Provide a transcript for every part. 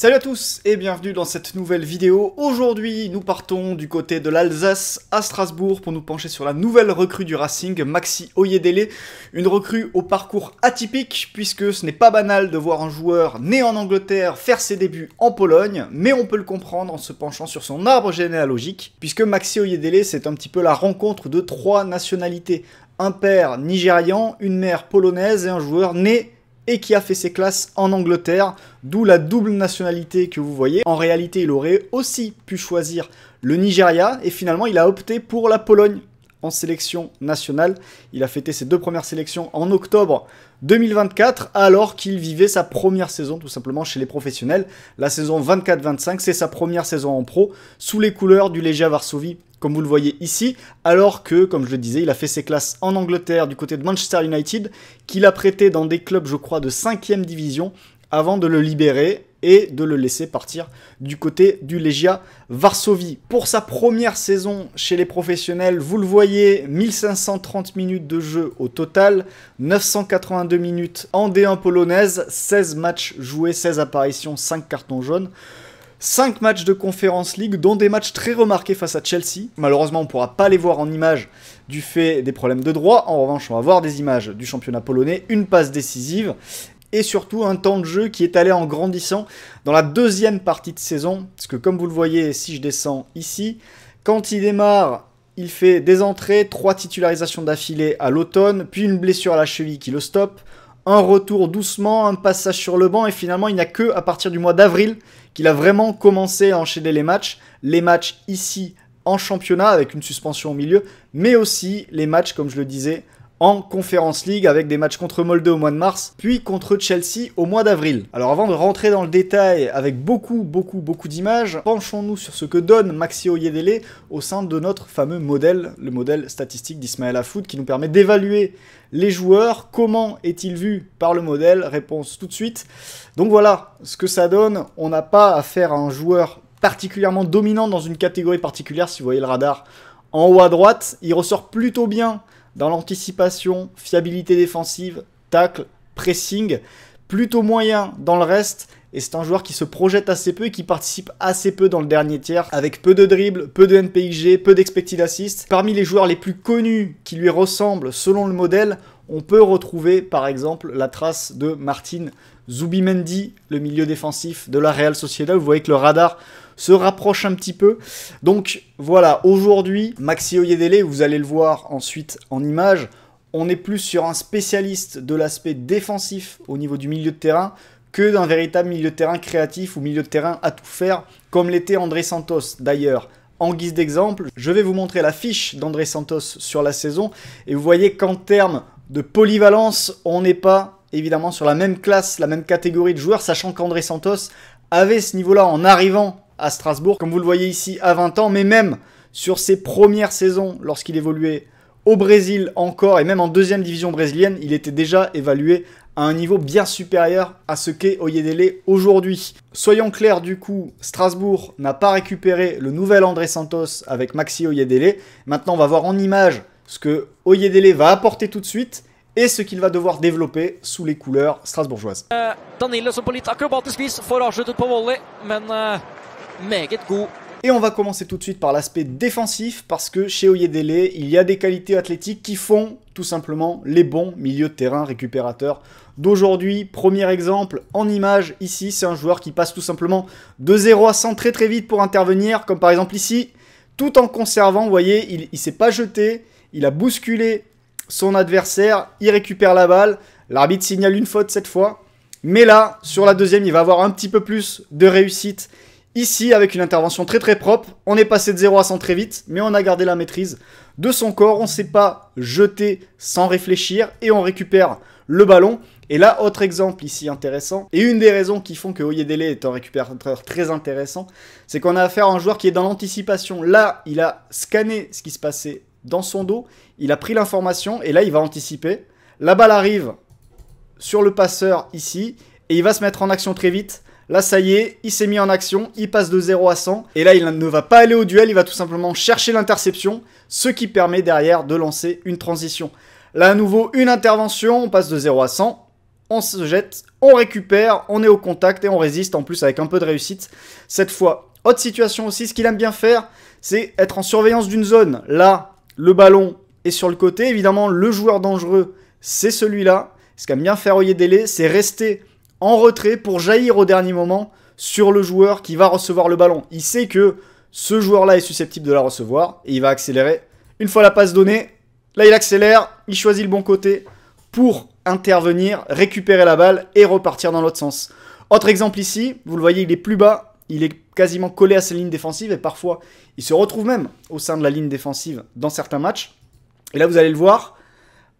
Salut à tous et bienvenue dans cette nouvelle vidéo. Aujourd'hui, nous partons du côté de l'Alsace à Strasbourg pour nous pencher sur la nouvelle recrue du Racing, Maxi Oyedele. Une recrue au parcours atypique puisque ce n'est pas banal de voir un joueur né en Angleterre faire ses débuts en Pologne, mais on peut le comprendre en se penchant sur son arbre généalogique puisque Maxi Oyedele, c'est un petit peu la rencontre de trois nationalités. Un père nigérian, une mère polonaise et un joueur né et qui a fait ses classes en Angleterre, d'où la double nationalité que vous voyez. En réalité, il aurait aussi pu choisir le Nigeria, et finalement, il a opté pour la Pologne en sélection nationale. Il a fêté ses deux premières sélections en octobre 2024, alors qu'il vivait sa première saison, tout simplement, chez les professionnels. La saison 24-25, c'est sa première saison en pro, sous les couleurs du Legia Varsovie, comme vous le voyez ici, alors que, comme je le disais, il a fait ses classes en Angleterre du côté de Manchester United, qu'il a prêté dans des clubs, je crois, de 5e division, avant de le libérer et de le laisser partir du côté du Legia Varsovie. Pour sa première saison chez les professionnels, vous le voyez, 1530 minutes de jeu au total, 982 minutes en D1 polonaise, 16 matchs joués, 16 apparitions, 5 cartons jaunes. 5 matchs de Conference League, dont des matchs très remarqués face à Chelsea. Malheureusement, on ne pourra pas les voir en images du fait des problèmes de droit. En revanche, on va voir des images du championnat polonais, une passe décisive et surtout un temps de jeu qui est allé en grandissant dans la deuxième partie de saison. Parce que comme vous le voyez, si je descends ici, quand il démarre, il fait des entrées, 3 titularisations d'affilée à l'automne, puis une blessure à la cheville qui le stoppe. Un retour doucement, un passage sur le banc, et finalement, il n'y a que à partir du mois d'avril qu'il a vraiment commencé à enchaîner les matchs. Les matchs ici en championnat, avec une suspension au milieu, mais aussi les matchs, comme je le disais, en Conference League, avec des matchs contre Molde au mois de mars, puis contre Chelsea au mois d'avril. Alors avant de rentrer dans le détail avec beaucoup d'images, penchons-nous sur ce que donne Maxi Oyedele au sein de notre fameux modèle, le modèle statistique d'Ismaël Affoud, qui nous permet d'évaluer les joueurs. Comment est-il vu par le modèle? Réponse tout de suite. Donc voilà ce que ça donne. On n'a pas affaire à un joueur particulièrement dominant dans une catégorie particulière. Si vous voyez le radar en haut à droite, il ressort plutôt bien dans l'anticipation, fiabilité défensive, tacle, pressing, plutôt moyen dans le reste. Et c'est un joueur qui se projette assez peu et qui participe assez peu dans le dernier tiers, avec peu de dribbles, peu de NPXG, peu d'expected assist. Parmi les joueurs les plus connus qui lui ressemblent selon le modèle, on peut retrouver par exemple la trace de Martin Zubimendi, le milieu défensif de la Real Sociedad. Vous voyez que le radar se rapproche un petit peu. Donc voilà, aujourd'hui, Maxi Oyedele, vous allez le voir ensuite en image, on est plus sur un spécialiste de l'aspect défensif au niveau du milieu de terrain que d'un véritable milieu de terrain créatif ou milieu de terrain à tout faire, comme l'était André Santos d'ailleurs. En guise d'exemple, je vais vous montrer la fiche d'André Santos sur la saison, et vous voyez qu'en termes de polyvalence, on n'est pas évidemment sur la même classe, la même catégorie de joueurs, sachant qu'André Santos avait ce niveau-là en arrivant à Strasbourg, comme vous le voyez ici, à 20 ans, mais même sur ses premières saisons, lorsqu'il évoluait au Brésil encore, et même en deuxième division brésilienne, il était déjà évalué à un niveau bien supérieur à ce qu'est Oyedele aujourd'hui. Soyons clairs du coup, Strasbourg n'a pas récupéré le nouvel André Santos avec Maxi Oyedele. Maintenant, on va voir en image ce que Oyedele va apporter tout de suite et ce qu'il va devoir développer sous les couleurs strasbourgeoises. Danilo som på litt akrobatisk vis får avsluttet på volley, men meget god. Et on va commencer tout de suite par l'aspect défensif, parce que chez Oyedele, il y a des qualités athlétiques qui font tout simplement les bons milieux de terrain récupérateurs d'aujourd'hui. Premier exemple, en image, ici, c'est un joueur qui passe tout simplement de 0 à 100 très vite pour intervenir, comme par exemple ici, tout en conservant, vous voyez, il ne s'est pas jeté, il a bousculé son adversaire, il récupère la balle, l'arbitre signale une faute cette fois, mais là, sur la deuxième, il va avoir un petit peu plus de réussite. Ici, avec une intervention très propre, on est passé de 0 à 100 très vite, mais on a gardé la maîtrise de son corps, on ne s'est pas jeté sans réfléchir, et on récupère le ballon. Et là, autre exemple ici intéressant, et une des raisons qui font que Oyedele est un récupérateur très intéressant, c'est qu'on a affaire à un joueur qui est dans l'anticipation. Là, il a scanné ce qui se passait dans son dos, il a pris l'information, et là, il va anticiper. La balle arrive sur le passeur ici, et il va se mettre en action très vite. Là, ça y est, il s'est mis en action, il passe de 0 à 100. Et là, il ne va pas aller au duel, il va tout simplement chercher l'interception, ce qui permet derrière de lancer une transition. Là, à nouveau, une intervention, on passe de 0 à 100. on se jette, on récupère, on est au contact et on résiste en plus avec un peu de réussite cette fois. Autre situation aussi, ce qu'il aime bien faire, c'est être en surveillance d'une zone. Là, le ballon est sur le côté. Évidemment, le joueur dangereux, c'est celui-là. Ce qu'aime bien faire Oyedele, c'est rester en retrait pour jaillir au dernier moment sur le joueur qui va recevoir le ballon. Il sait que ce joueur-là est susceptible de la recevoir et il va accélérer. Une fois la passe donnée, là il accélère, il choisit le bon côté pour intervenir, récupérer la balle et repartir dans l'autre sens. Autre exemple ici, vous le voyez, il est plus bas, il est quasiment collé à sa ligne défensive et parfois il se retrouve même au sein de la ligne défensive dans certains matchs. Et là vous allez le voir,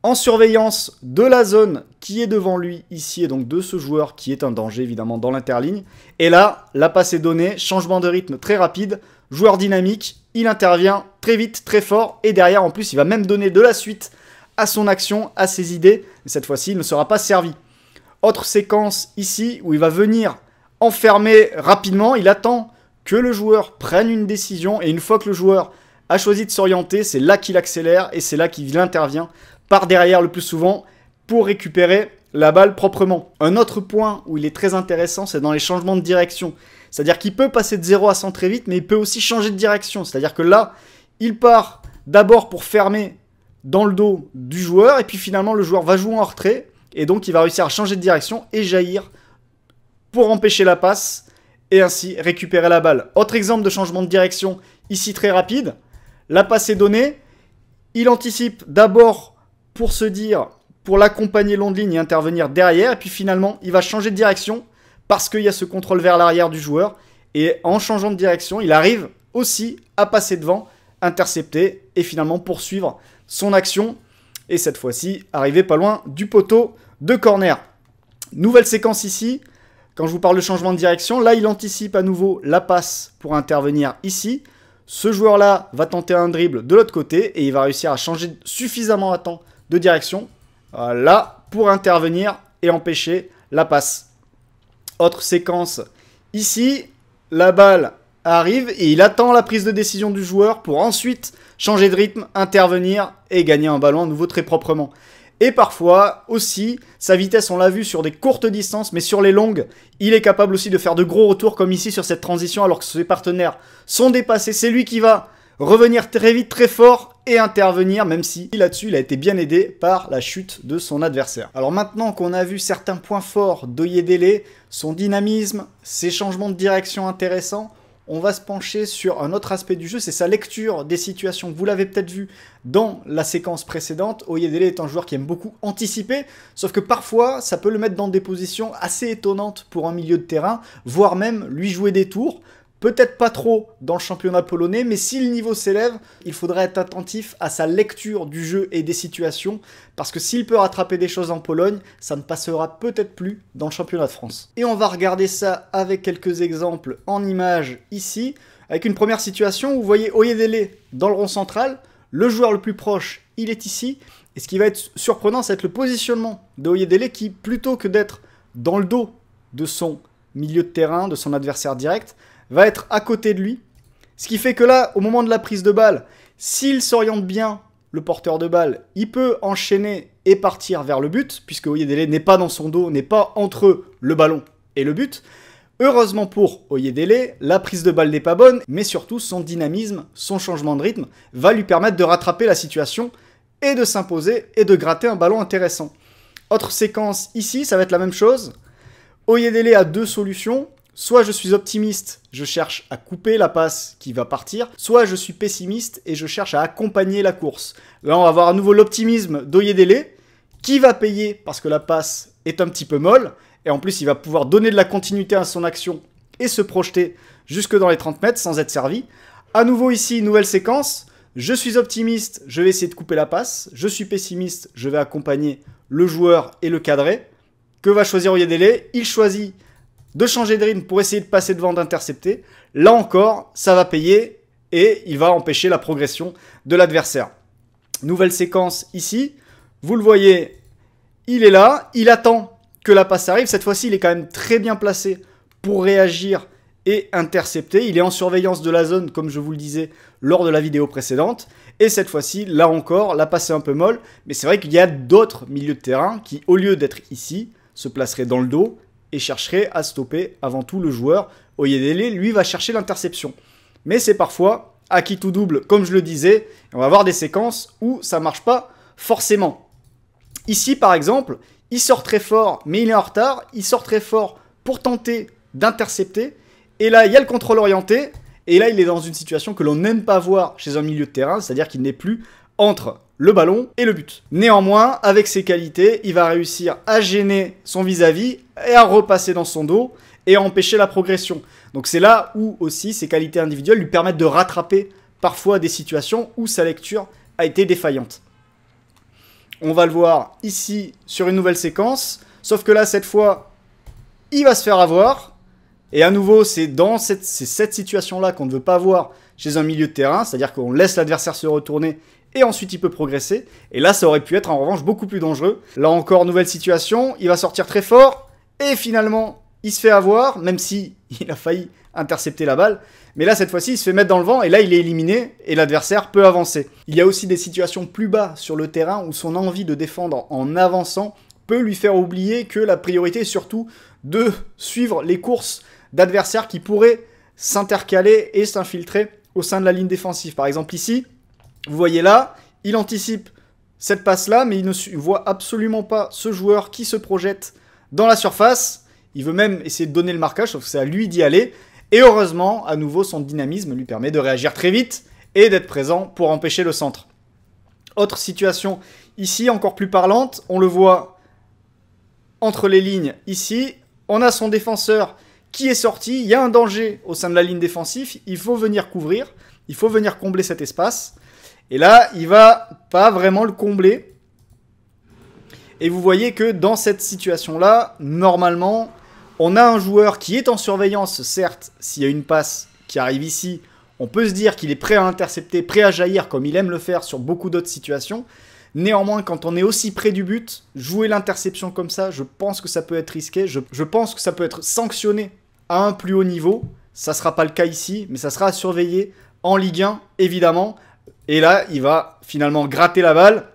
en surveillance de la zone qui est devant lui ici et donc de ce joueur qui est un danger évidemment dans l'interligne. Et là, la passe est donnée, changement de rythme très rapide, joueur dynamique, il intervient très vite, très fort et derrière en plus il va même donner de la suite à son action, à ses idées. Et cette fois-ci il ne sera pas servi. Autre séquence ici où il va venir enfermer rapidement, il attend que le joueur prenne une décision et une fois que le joueur a choisi de s'orienter, c'est là qu'il accélère et c'est là qu'il intervient par derrière le plus souvent pour récupérer la balle proprement. Un autre point où il est très intéressant, c'est dans les changements de direction. C'est-à-dire qu'il peut passer de 0 à 100 très vite, mais il peut aussi changer de direction. C'est-à-dire que là, il part d'abord pour fermer dans le dos du joueur, et puis finalement le joueur va jouer en retrait, et donc il va réussir à changer de direction et jaillir pour empêcher la passe, et ainsi récupérer la balle. Autre exemple de changement de direction, ici très rapide. La passe est donnée, il anticipe d'abord pour se dire, pour l'accompagner long de ligne et intervenir derrière. Et puis finalement, il va changer de direction parce qu'il y a ce contrôle vers l'arrière du joueur. Et en changeant de direction, il arrive aussi à passer devant, intercepter et finalement poursuivre son action. Et cette fois-ci, arriver pas loin du poteau de corner. Nouvelle séquence ici. Quand je vous parle de changement de direction, là, il anticipe à nouveau la passe pour intervenir ici. Ce joueur-là va tenter un dribble de l'autre côté et il va réussir à changer suffisamment à temps de direction, là, pour intervenir et empêcher la passe. Autre séquence, ici, la balle arrive et il attend la prise de décision du joueur pour ensuite changer de rythme, intervenir et gagner un ballon à nouveau très proprement. Et parfois aussi, sa vitesse, on l'a vu sur des courtes distances, mais sur les longues, il est capable aussi de faire de gros retours comme ici sur cette transition alors que ses partenaires sont dépassés. C'est lui qui va revenir très vite, très fort et intervenir, même si là-dessus, il a été bien aidé par la chute de son adversaire. Alors maintenant qu'on a vu certains points forts d'Oyedele, son dynamisme, ses changements de direction intéressants, on va se pencher sur un autre aspect du jeu, c'est sa lecture des situations. Vous l'avez peut-être vu dans la séquence précédente, Oyedele est un joueur qui aime beaucoup anticiper, sauf que parfois, ça peut le mettre dans des positions assez étonnantes pour un milieu de terrain, voire même lui jouer des tours. Peut-être pas trop dans le championnat polonais, mais si le niveau s'élève, il faudra être attentif à sa lecture du jeu et des situations, parce que s'il peut rattraper des choses en Pologne, ça ne passera peut-être plus dans le championnat de France. Et on va regarder ça avec quelques exemples en images ici, avec une première situation où vous voyez Oyedele dans le rond central, le joueur le plus proche, il est ici, et ce qui va être surprenant, c'est le positionnement de Oyedele qui, plutôt que d'être dans le dos de son milieu de terrain, de son adversaire direct, va être à côté de lui. Ce qui fait que là, au moment de la prise de balle, s'il s'oriente bien, le porteur de balle, il peut enchaîner et partir vers le but, puisque Oyedele n'est pas dans son dos, n'est pas entre le ballon et le but. Heureusement pour Oyedele, la prise de balle n'est pas bonne, mais surtout son dynamisme, son changement de rythme, va lui permettre de rattraper la situation et de s'imposer et de gratter un ballon intéressant. Autre séquence ici, ça va être la même chose. Oyedele a deux solutions. Soit je suis optimiste, je cherche à couper la passe qui va partir, soit je suis pessimiste et je cherche à accompagner la course. Là, on va voir à nouveau l'optimisme d'Oyedele, qui va payer parce que la passe est un petit peu molle, et en plus, il va pouvoir donner de la continuité à son action et se projeter jusque dans les 30 mètres sans être servi. À nouveau ici, nouvelle séquence. Je suis optimiste, je vais essayer de couper la passe. Je suis pessimiste, je vais accompagner le joueur et le cadrer. Que va choisir Oyedele? Il choisit de changer de rythme pour essayer de passer devant, d'intercepter. Là encore, ça va payer et il va empêcher la progression de l'adversaire. Nouvelle séquence ici. Vous le voyez, il est là, il attend que la passe arrive. Cette fois-ci, il est quand même très bien placé pour réagir et intercepter. Il est en surveillance de la zone, comme je vous le disais lors de la vidéo précédente. Et cette fois-ci, là encore, la passe est un peu molle. Mais c'est vrai qu'il y a d'autres milieux de terrain qui, au lieu d'être ici, se placerait dans le dos et chercherait à stopper avant tout le joueur. Oyedele, lui, va chercher l'interception. Mais c'est parfois acquis tout double, comme je le disais. On va avoir des séquences où ça marche pas forcément. Ici, par exemple, il sort très fort, mais il est en retard. Il sort très fort pour tenter d'intercepter. Et là, il y a le contrôle orienté. Et là, il est dans une situation que l'on n'aime pas voir chez un milieu de terrain, c'est-à-dire qu'il n'est plus entre le ballon et le but. Néanmoins, avec ses qualités, il va réussir à gêner son vis-à-vis et à repasser dans son dos et à empêcher la progression. Donc c'est là où aussi ses qualités individuelles lui permettent de rattraper parfois des situations où sa lecture a été défaillante. On va le voir ici sur une nouvelle séquence, sauf que là, cette fois, il va se faire avoir. Et à nouveau, c'est cette situation-là qu'on ne veut pas voir chez un milieu de terrain, c'est-à-dire qu'on laisse l'adversaire se retourner et ensuite il peut progresser. Et là, ça aurait pu être en revanche beaucoup plus dangereux. Là encore, nouvelle situation, il va sortir très fort et finalement, il se fait avoir, même si il a failli intercepter la balle. Mais là, cette fois-ci, il se fait mettre dans le vent et là, il est éliminé et l'adversaire peut avancer. Il y a aussi des situations plus bas sur le terrain où son envie de défendre en avançant peut lui faire oublier que la priorité est surtout de suivre les courses d'adversaires qui pourraient s'intercaler et s'infiltrer au sein de la ligne défensive. Par exemple ici, vous voyez là, il anticipe cette passe-là, mais il ne voit absolument pas ce joueur qui se projette dans la surface. Il veut même essayer de donner le marquage, sauf que c'est à lui d'y aller. Et heureusement, à nouveau, son dynamisme lui permet de réagir très vite et d'être présent pour empêcher le centre. Autre situation ici, encore plus parlante, on le voit entre les lignes ici. On a son défenseur qui est sorti, il y a un danger au sein de la ligne défensive, il faut venir couvrir, il faut venir combler cet espace. Et là, il va pas vraiment le combler. Et vous voyez que dans cette situation-là, normalement, on a un joueur qui est en surveillance, certes, s'il y a une passe qui arrive ici, on peut se dire qu'il est prêt à intercepter, prêt à jaillir, comme il aime le faire sur beaucoup d'autres situations. Néanmoins, quand on est aussi près du but, jouer l'interception comme ça, je pense que ça peut être risqué. Je pense que ça peut être sanctionné à un plus haut niveau. Ça ne sera pas le cas ici, mais ça sera à surveiller en Ligue 1, évidemment. Et là, il va finalement gratter la balle,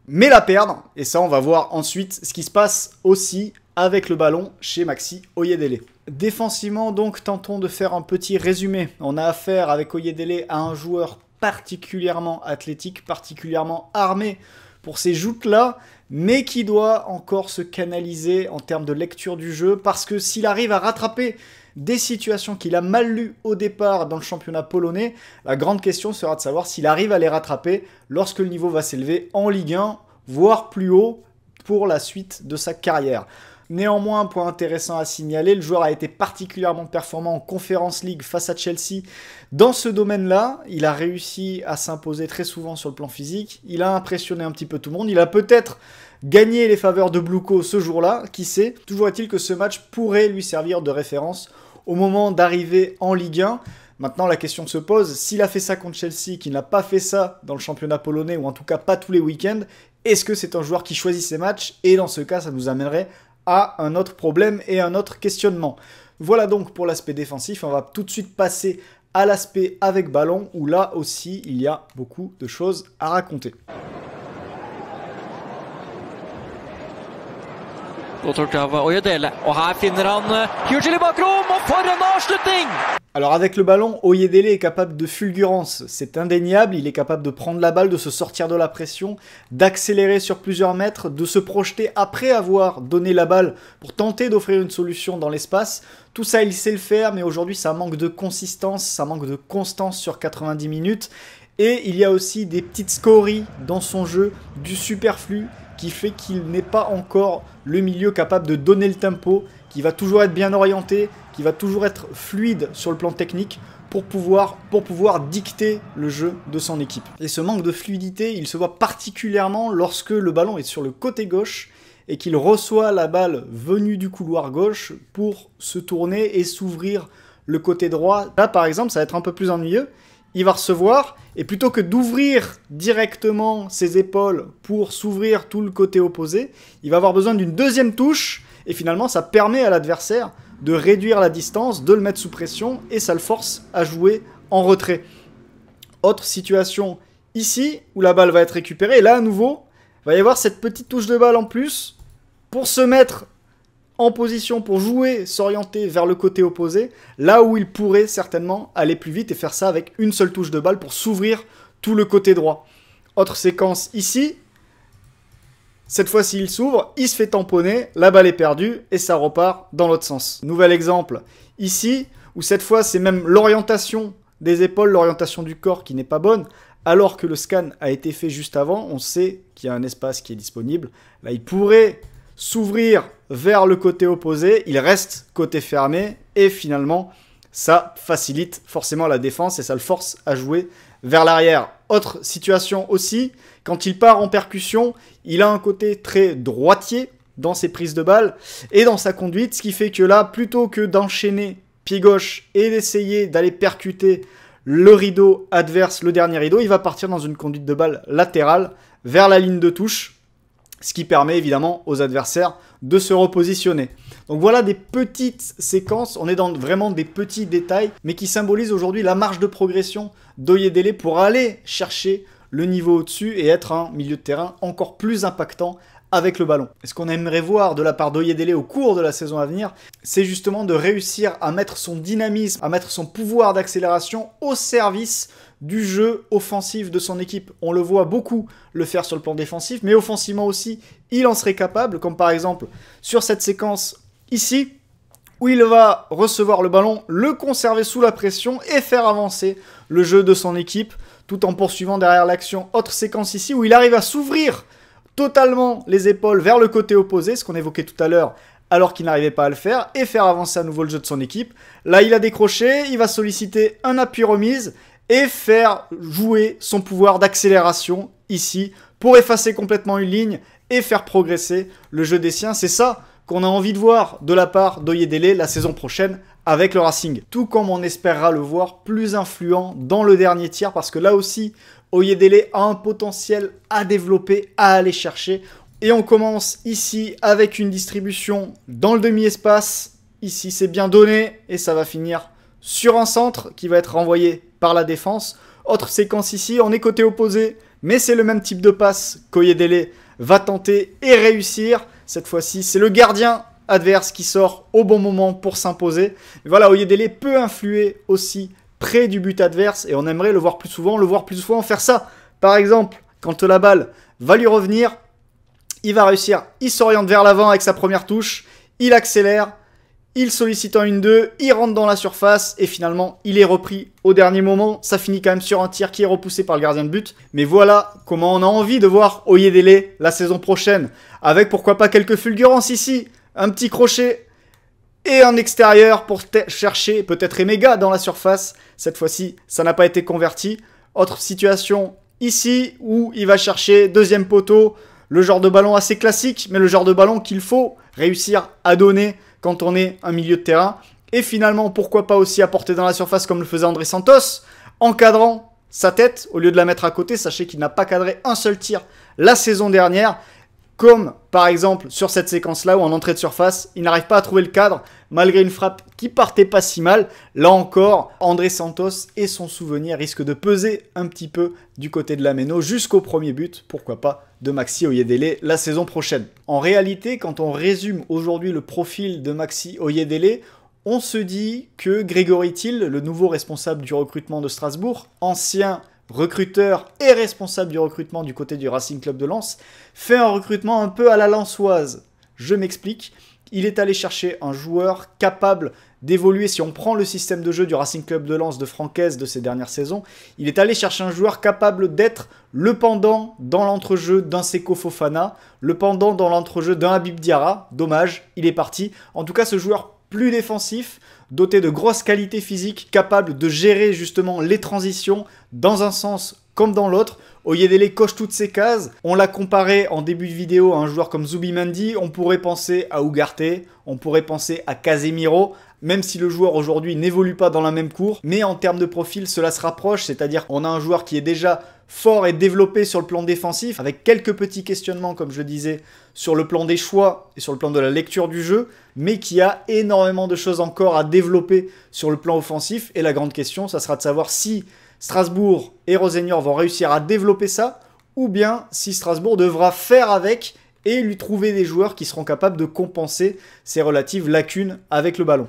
mais la perdre. Et ça, on va voir ensuite ce qui se passe aussi avec le ballon chez Maxi Oyedele. Défensivement, donc, tentons de faire un petit résumé. On a affaire avec Oyedele à un joueur particulièrement athlétique, particulièrement armé pour ces joutes-là, mais qui doit encore se canaliser en termes de lecture du jeu, parce que s'il arrive à rattraper des situations qu'il a mal lues au départ dans le championnat polonais, la grande question sera de savoir s'il arrive à les rattraper lorsque le niveau va s'élever en Ligue 1, voire plus haut pour la suite de sa carrière. Néanmoins, un point intéressant à signaler, le joueur a été particulièrement performant en Conference League face à Chelsea. Dans ce domaine-là, il a réussi à s'imposer très souvent sur le plan physique. Il a impressionné un petit peu tout le monde. Il a peut-être gagné les faveurs de Bluco ce jour-là, qui sait. Toujours est-il que ce match pourrait lui servir de référence au moment d'arriver en Ligue 1. Maintenant, la question se pose, s'il a fait ça contre Chelsea, qu'il n'a pas fait ça dans le championnat polonais, ou en tout cas pas tous les week-ends, est-ce que c'est un joueur qui choisit ses matchs? Et dans ce cas, ça nous amènerait à un autre problème et un autre questionnement. Voilà donc pour l'aspect défensif. On va tout de suite passer à l'aspect avec ballon, où là aussi, il y a beaucoup de choses à raconter. Alors avec le ballon, Oyedele est capable de fulgurance, c'est indéniable, il est capable de prendre la balle, de se sortir de la pression, d'accélérer sur plusieurs mètres, de se projeter après avoir donné la balle pour tenter d'offrir une solution dans l'espace. Tout ça, il sait le faire, mais aujourd'hui, ça manque de consistance, ça manque de constance sur 90 minutes. Et il y a aussi des petites scories dans son jeu, du superflu, qui fait qu'il n'est pas encore le milieu capable de donner le tempo, qui va toujours être bien orienté, qui va toujours être fluide sur le plan technique pour pouvoir dicter le jeu de son équipe. Et ce manque de fluidité, il se voit particulièrement lorsque le ballon est sur le côté gauche et qu'il reçoit la balle venue du couloir gauche pour se tourner et s'ouvrir le côté droit. Là, par exemple, ça va être un peu plus ennuyeux. Il va recevoir, et plutôt que d'ouvrir directement ses épaules pour s'ouvrir tout le côté opposé, il va avoir besoin d'une deuxième touche, et finalement ça permet à l'adversaire de réduire la distance, de le mettre sous pression, et ça le force à jouer en retrait. Autre situation ici, où la balle va être récupérée, et là à nouveau, il va y avoir cette petite touche de balle en plus, pour se mettre en position pour jouer, s'orienter vers le côté opposé, là où il pourrait certainement aller plus vite et faire ça avec une seule touche de balle pour s'ouvrir tout le côté droit. Autre séquence ici, cette fois-ci il s'ouvre, il se fait tamponner, la balle est perdue et ça repart dans l'autre sens. Nouvel exemple ici, où cette fois c'est même l'orientation des épaules, l'orientation du corps qui n'est pas bonne, alors que le scan a été fait juste avant, on sait qu'il y a un espace qui est disponible. Là il pourrait s'ouvrir vers le côté opposé, il reste côté fermé et finalement ça facilite forcément la défense et ça le force à jouer vers l'arrière. Autre situation aussi, quand il part en percussion, il a un côté très droitier dans ses prises de balle et dans sa conduite, ce qui fait que là, plutôt que d'enchaîner pied gauche et d'essayer d'aller percuter le rideau adverse, le dernier rideau, il va partir dans une conduite de balle latérale vers la ligne de touche, ce qui permet évidemment aux adversaires de se repositionner. Donc voilà des petites séquences, on est dans vraiment des petits détails, mais qui symbolisent aujourd'hui la marge de progression d'Oyedele pour aller chercher le niveau au-dessus et être un milieu de terrain encore plus impactant avec le ballon. Et ce qu'on aimerait voir de la part d'Oyedele au cours de la saison à venir, c'est justement de réussir à mettre son dynamisme, à mettre son pouvoir d'accélération au service du jeu offensif de son équipe. On le voit beaucoup le faire sur le plan défensif, mais offensivement aussi, il en serait capable, comme par exemple sur cette séquence ici, où il va recevoir le ballon, le conserver sous la pression et faire avancer le jeu de son équipe, tout en poursuivant derrière l'action. Autre séquence ici, où il arrive à s'ouvrir totalement les épaules vers le côté opposé, ce qu'on évoquait tout à l'heure, alors qu'il n'arrivait pas à le faire, et faire avancer à nouveau le jeu de son équipe. Là, il a décroché, il va solliciter un appui remise, et faire jouer son pouvoir d'accélération ici, pour effacer complètement une ligne, et faire progresser le jeu des siens. C'est ça qu'on a envie de voir de la part d'Oyedele la saison prochaine avec le Racing. Tout comme on espérera le voir plus influent dans le dernier tiers, parce que là aussi, Oyedele a un potentiel à développer, à aller chercher. Et on commence ici avec une distribution dans le demi-espace. Ici, c'est bien donné et ça va finir sur un centre qui va être renvoyé par la défense. Autre séquence ici, on est côté opposé, mais c'est le même type de passe qu'Oyedele va tenter et réussir. Cette fois-ci, c'est le gardien adverse qui sort au bon moment pour s'imposer. Voilà, Oyedele peut influer aussi près du but adverse et on aimerait le voir plus souvent, faire ça. Par exemple, quand la balle va lui revenir, il va réussir, il s'oriente vers l'avant avec sa première touche, il accélère, il sollicite un 1-2, il rentre dans la surface et finalement il est repris au dernier moment. Ça finit quand même sur un tir qui est repoussé par le gardien de but. Mais voilà comment on a envie de voir Oyedele la saison prochaine, avec pourquoi pas quelques fulgurances ici, un petit crochet et un extérieur pour chercher peut-être Emega dans la surface. Cette fois-ci, ça n'a pas été converti. Autre situation ici où il va chercher deuxième poteau. Le genre de ballon assez classique, mais le genre de ballon qu'il faut réussir à donner quand on est un milieu de terrain. Et finalement, pourquoi pas aussi apporter dans la surface comme le faisait André Santos, encadrant sa tête au lieu de la mettre à côté. Sachez qu'il n'a pas cadré un seul tir la saison dernière. Comme par exemple sur cette séquence-là où en entrée de surface, il n'arrive pas à trouver le cadre malgré une frappe qui partait pas si mal. Là encore, André Santos et son souvenir risquent de peser un petit peu du côté de la Méno jusqu'au premier but, pourquoi pas, de Maxi Oyedele la saison prochaine. En réalité, quand on résume aujourd'hui le profil de Maxi Oyedele, on se dit que Grégory Thiel, le nouveau responsable du recrutement de Strasbourg, ancien recruteur et responsable du recrutement du côté du Racing Club de Lens, fait un recrutement un peu à la lensoise. Je m'explique. Il est allé chercher un joueur capable d'évoluer. Si on prend le système de jeu du Racing Club de Lens de Francaise de ces dernières saisons, il est allé chercher un joueur capable d'être le pendant dans l'entrejeu d'un Seko Fofana, le pendant dans l'entrejeu d'un Habib Diarra. Dommage, il est parti. En tout cas, ce joueur plus défensif, doté de grosses qualités physiques, capable de gérer justement les transitions dans un sens comme dans l'autre. Oyedele coche toutes ces cases. On l'a comparé en début de vidéo à un joueur comme Zubimendi. On pourrait penser à Ugarte, on pourrait penser à Casemiro, même si le joueur aujourd'hui n'évolue pas dans la même cour. Mais en termes de profil, cela se rapproche, c'est-à-dire qu'on a un joueur qui est déjà fort et développé sur le plan défensif, avec quelques petits questionnements, comme je le disais, sur le plan des choix et sur le plan de la lecture du jeu, mais qui a énormément de choses encore à développer sur le plan offensif. Et la grande question, ça sera de savoir si Strasbourg et Rosenior vont réussir à développer ça, ou bien si Strasbourg devra faire avec et lui trouver des joueurs qui seront capables de compenser ces relatives lacunes avec le ballon.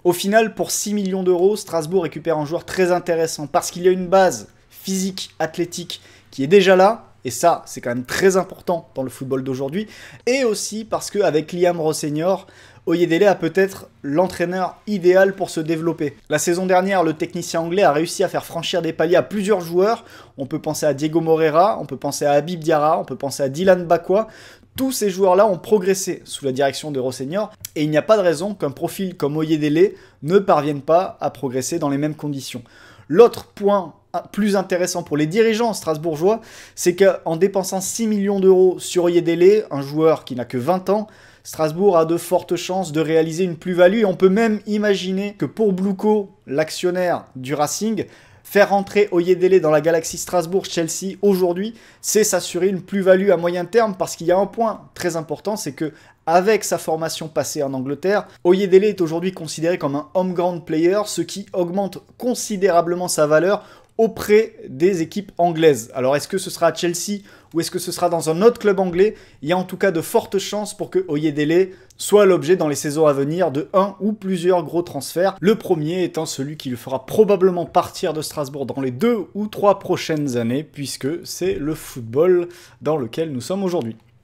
Au final, pour 6 millions d'euros, Strasbourg récupère un joueur très intéressant parce qu'il y a une base physique, athlétique qui est déjà là, et ça, c'est quand même très important dans le football d'aujourd'hui, et aussi parce qu'avec Liam Rossignol, Oyedele a peut-être l'entraîneur idéal pour se développer. La saison dernière, le technicien anglais a réussi à faire franchir des paliers à plusieurs joueurs. On peut penser à Diego Moreira, on peut penser à Habib Diarra, on peut penser à Dylan Bakwa. Tous ces joueurs-là ont progressé sous la direction de Rossignol, et il n'y a pas de raison qu'un profil comme Oyedele ne parvienne pas à progresser dans les mêmes conditions. L'autre point plus intéressant pour les dirigeants strasbourgeois, c'est qu'en dépensant 6 millions d'euros sur Oyedele, un joueur qui n'a que 20 ans, Strasbourg a de fortes chances de réaliser une plus-value, et on peut même imaginer que pour Bluco, l'actionnaire du Racing, faire rentrer Oyedele dans la galaxie Strasbourg-Chelsea aujourd'hui, c'est s'assurer une plus-value à moyen terme, parce qu'il y a un point très important, c'est que avec sa formation passée en Angleterre, Oyedele est aujourd'hui considéré comme un home ground player, ce qui augmente considérablement sa valeur auprès des équipes anglaises. Alors est-ce que ce sera à Chelsea ou est-ce que ce sera dans un autre club anglais? Il y a en tout cas de fortes chances pour que Oyedele soit l'objet dans les saisons à venir de un ou plusieurs gros transferts. Le premier étant celui qui le fera probablement partir de Strasbourg dans les 2 ou 3 prochaines années, puisque c'est le football dans lequel nous sommes aujourd'hui.